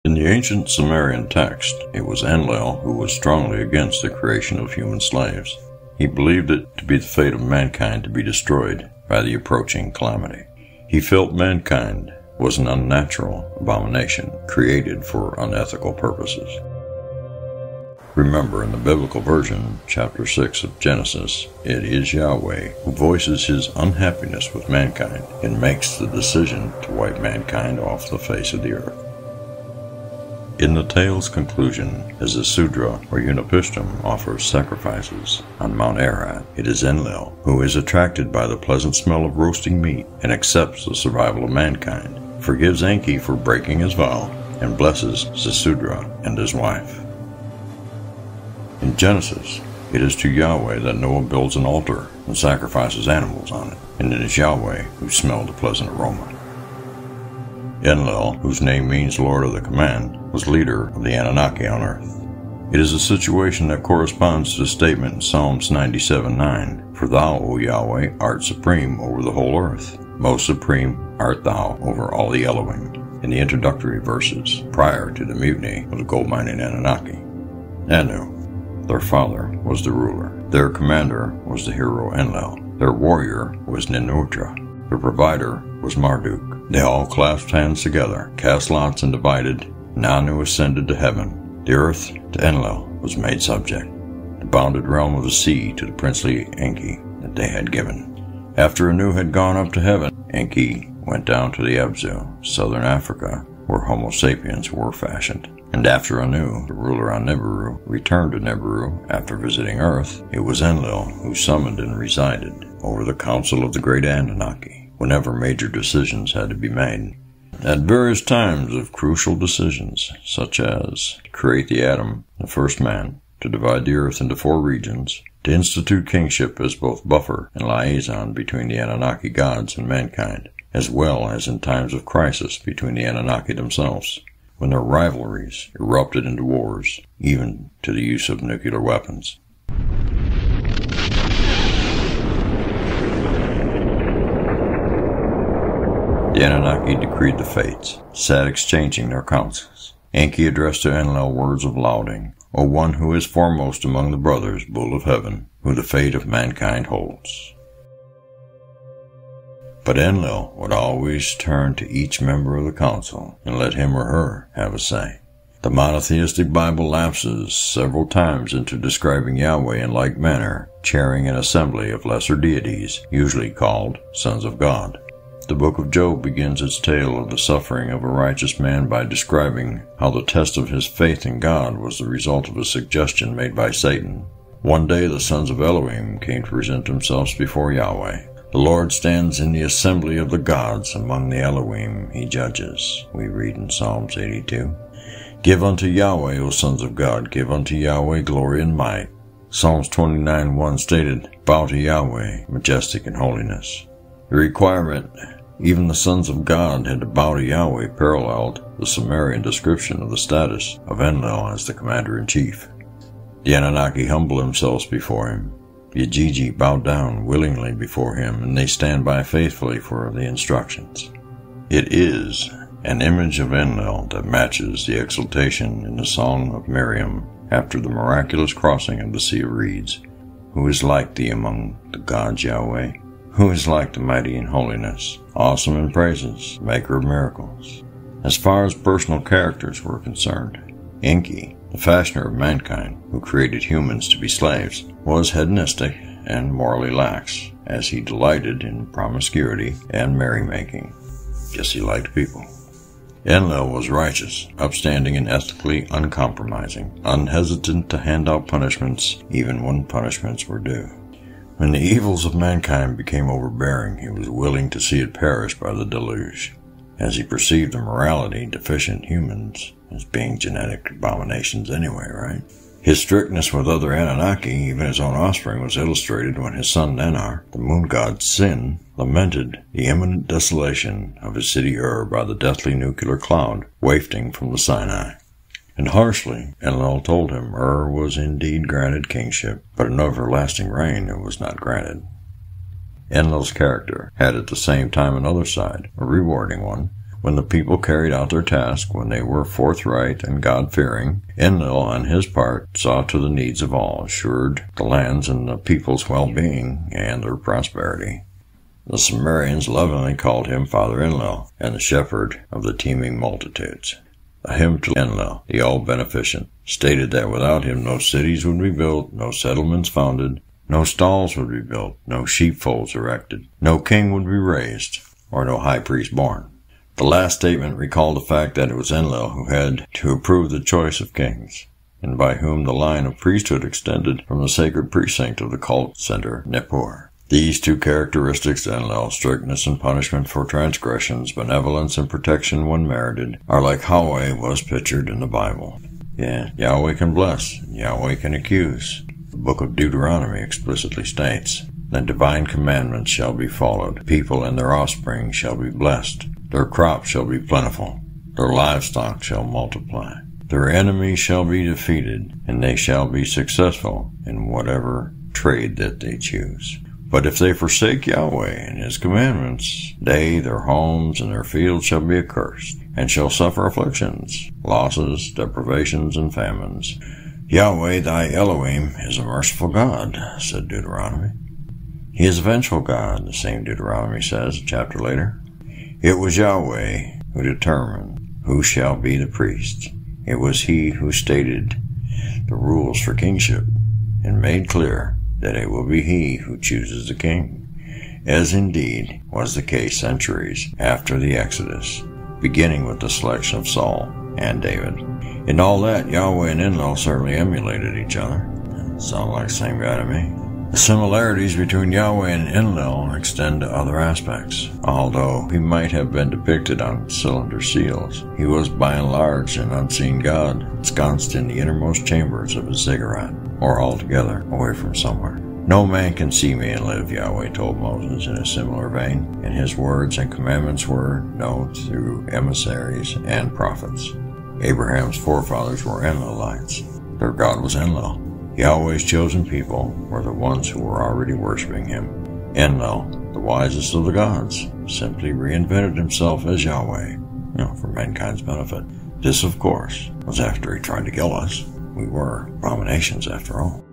In the ancient Sumerian text, it was Enlil who was strongly against the creation of human slaves. He believed it to be the fate of mankind to be destroyed by the approaching calamity. He felt mankind was an unnatural abomination created for unethical purposes. Remember, in the biblical version, chapter 6 of Genesis, it is Yahweh who voices his unhappiness with mankind and makes the decision to wipe mankind off the face of the earth. In the tale's conclusion, as the Sudra or Unipishtim offers sacrifices on Mount Ararat, it is Enlil who is attracted by the pleasant smell of roasting meat and accepts the survival of mankind, forgives Enki for breaking his vow, and blesses Sudra and his wife. In Genesis, it is to Yahweh that Noah builds an altar and sacrifices animals on it, and it is Yahweh who smelled the pleasant aroma. Enlil, whose name means Lord of the Command, was leader of the Anunnaki on earth. It is a situation that corresponds to the statement in Psalms 97:9, "For thou, O Yahweh, art supreme over the whole earth. Most supreme art thou over all the Elohim," in the introductory verses prior to the mutiny of the gold mining Anunnaki. Anu, their father, was the ruler. Their commander was the hero Enlil. Their warrior was Ninurta. Their provider was Marduk. They all clasped hands together, cast lots, and divided. Anu ascended to heaven. The earth to Enlil was made subject. The bounded realm of the sea to the princely Enki that they had given. After Anu had gone up to heaven, Enki went down to the Abzu, southern Africa, where Homo sapiens were fashioned. And after Anu, the ruler on Nibiru, returned to Nibiru after visiting Earth, it was Enlil who summoned and resided over the council of the great Anunnaki whenever major decisions had to be made. At various times of crucial decisions, such as to create the atom, the first man, to divide the earth into 4 regions, to institute kingship as both buffer and liaison between the Anunnaki gods and mankind, as well as in times of crisis between the Anunnaki themselves, when their rivalries erupted into wars, even to the use of nuclear weapons. The Anunnaki decreed the fates, sat exchanging their counsels. Enki addressed to Enlil words of lauding, "O one who is foremost among the brothers, bull of heaven, who the fate of mankind holds." But Enlil would always turn to each member of the council and let him or her have a say. The monotheistic Bible lapses several times into describing Yahweh in like manner, chairing an assembly of lesser deities, usually called sons of God. The book of Job begins its tale of the suffering of a righteous man by describing how the test of his faith in God was the result of a suggestion made by Satan. One day the sons of Elohim came to present themselves before Yahweh. The Lord stands in the assembly of the gods, among the Elohim he judges, we read in Psalms 82. Give unto Yahweh, O sons of God, give unto Yahweh glory and might. Psalms 29:1 stated, Bow to Yahweh, majestic in holiness. The requirement even the sons of God had to bow to Yahweh paralleled the Sumerian description of the status of Enlil as the commander-in-chief. The Anunnaki humble themselves before him. The Ajiji bow down willingly before him, and they stand by faithfully for the instructions. It is an image of Enlil that matches the exultation in the Song of Miriam after the miraculous crossing of the Sea of Reeds. Who is like thee among the gods, Yahweh? Who is like the mighty in holiness, awesome in praises, maker of miracles? As far as personal characters were concerned, Enki, the fashioner of mankind, who created humans to be slaves, was hedonistic and morally lax, as he delighted in promiscuity and merrymaking. Yes, he liked people. Enlil was righteous, upstanding and ethically uncompromising, unhesitant to hand out punishments even when punishments were due. When the evils of mankind became overbearing, he was willing to see it perish by the deluge, as he perceived the morality deficient humans as being genetic abominations anyway, right? His strictness with other Anunnaki, even his own offspring, was illustrated when his son Nannar, the moon god Sin, lamented the imminent desolation of his city Ur by the deathly nuclear cloud wafting from the Sinai. And harshly, Enlil told him Ur was indeed granted kingship, but an everlasting reign it was not granted. Enlil's character had at the same time another side, a rewarding one, When the people carried out their task, when they were forthright and God-fearing, Enlil, on his part, saw to the needs of all, assured the land's and the people's well-being and their prosperity. The Sumerians lovingly called him Father Enlil, and the shepherd of the teeming multitudes. A hymn to Enlil, the all-beneficent, stated that without him no cities would be built, no settlements founded, no stalls would be built, no sheepfolds erected, no king would be raised, or no high priest born. The last statement recalled the fact that it was Enlil who had to approve the choice of kings, and by whom the line of priesthood extended from the sacred precinct of the cult center, Nippur. These two characteristics, Enlil, strictness and punishment for transgressions, benevolence and protection when merited, are like Yahweh was pictured in the Bible. Yeah, Yahweh can bless, and Yahweh can accuse. The book of Deuteronomy explicitly states that divine commandments shall be followed. People and their offspring shall be blessed. Their crops shall be plentiful. Their livestock shall multiply. Their enemies shall be defeated, and they shall be successful in whatever trade that they choose. But if they forsake Yahweh and his commandments, they, their homes, and their fields shall be accursed, and shall suffer afflictions, losses, deprivations, and famines. Yahweh thy Elohim is a merciful God, said Deuteronomy. He is a vengeful God, the same Deuteronomy says a chapter later. It was Yahweh who determined who shall be the priest. It was he who stated the rules for kingship and made clear that it will be he who chooses the king, as indeed was the case centuries after the Exodus, beginning with the selection of Saul and David. In all that, Yahweh and Enlil certainly emulated each other. Sound like the same guy to me. The similarities between Yahweh and Enlil extend to other aspects. Although he might have been depicted on cylinder seals, he was by and large an unseen God, ensconced in the innermost chambers of his ziggurat, or altogether away from somewhere. No man can see me and live, Yahweh told Moses in a similar vein, and his words and commandments were known through emissaries and prophets. Abraham's forefathers were Enlilites. Their God was Enlil. Yahweh's chosen people were the ones who were already worshiping him. Enlil, the wisest of the gods, simply reinvented himself as Yahweh, for mankind's benefit. This, of course, was after he tried to kill us. We were abominations after all.